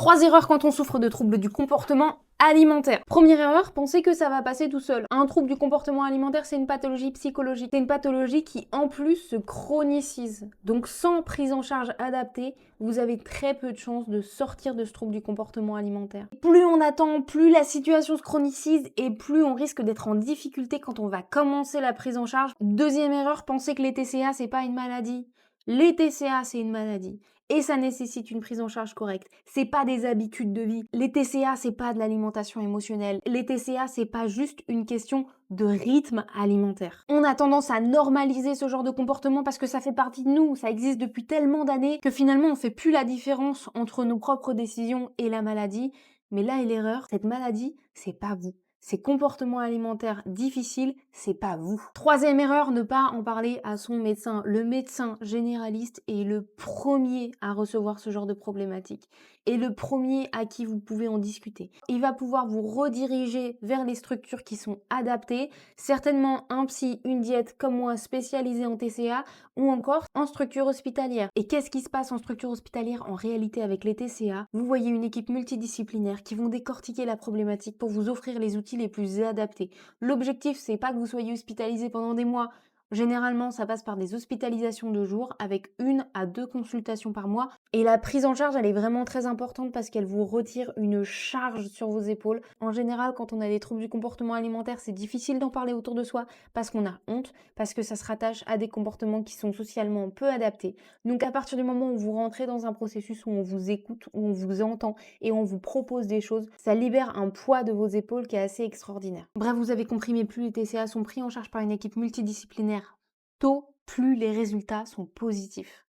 3 erreurs quand on souffre de troubles du comportement alimentaire. Première erreur, pensez que ça va passer tout seul. Un trouble du comportement alimentaire, c'est une pathologie psychologique. C'est une pathologie qui, en plus, se chronicise. Donc, sans prise en charge adaptée, vous avez très peu de chances de sortir de ce trouble du comportement alimentaire. Plus on attend, plus la situation se chronicise et plus on risque d'être en difficulté quand on va commencer la prise en charge. Deuxième erreur, pensez que les TCA, c'est pas une maladie. Les TCA, c'est une maladie. Et ça nécessite une prise en charge correcte. C'est pas des habitudes de vie. Les TCA, c'est pas de l'alimentation émotionnelle. Les TCA, c'est pas juste une question de rythme alimentaire. On a tendance à normaliser ce genre de comportement parce que ça fait partie de nous, ça existe depuis tellement d'années que finalement on fait plus la différence entre nos propres décisions et la maladie. Mais là est l'erreur, cette maladie, c'est pas vous. Ces comportements alimentaires difficiles, c'est pas vous. Troisième erreur, ne pas en parler à son médecin. Le médecin généraliste est le premier à recevoir ce genre de problématique et le premier à qui vous pouvez en discuter. Il va pouvoir vous rediriger vers les structures qui sont adaptées, certainement un psy, une diète comme moi spécialisée en TCA ou encore en structure hospitalière. Et qu'est-ce qui se passe en structure hospitalière en réalité avec les TCA? Vous voyez une équipe multidisciplinaire qui vont décortiquer la problématique pour vous offrir les outils les plus adaptés. L'objectif, c'est pas que vous soyez hospitalisé pendant des mois. Généralement, ça passe par des hospitalisations de jour avec 1 à 2 consultations par mois. Et la prise en charge, elle est vraiment très importante parce qu'elle vous retire une charge sur vos épaules. En général, quand on a des troubles du comportement alimentaire, c'est difficile d'en parler autour de soi parce qu'on a honte, parce que ça se rattache à des comportements qui sont socialement peu adaptés. Donc à partir du moment où vous rentrez dans un processus où on vous écoute, où on vous entend et on vous propose des choses, ça libère un poids de vos épaules qui est assez extraordinaire. Bref, vous avez compris, mais plus les TCA sont pris en charge par une équipe multidisciplinaire tôt, plus les résultats sont positifs.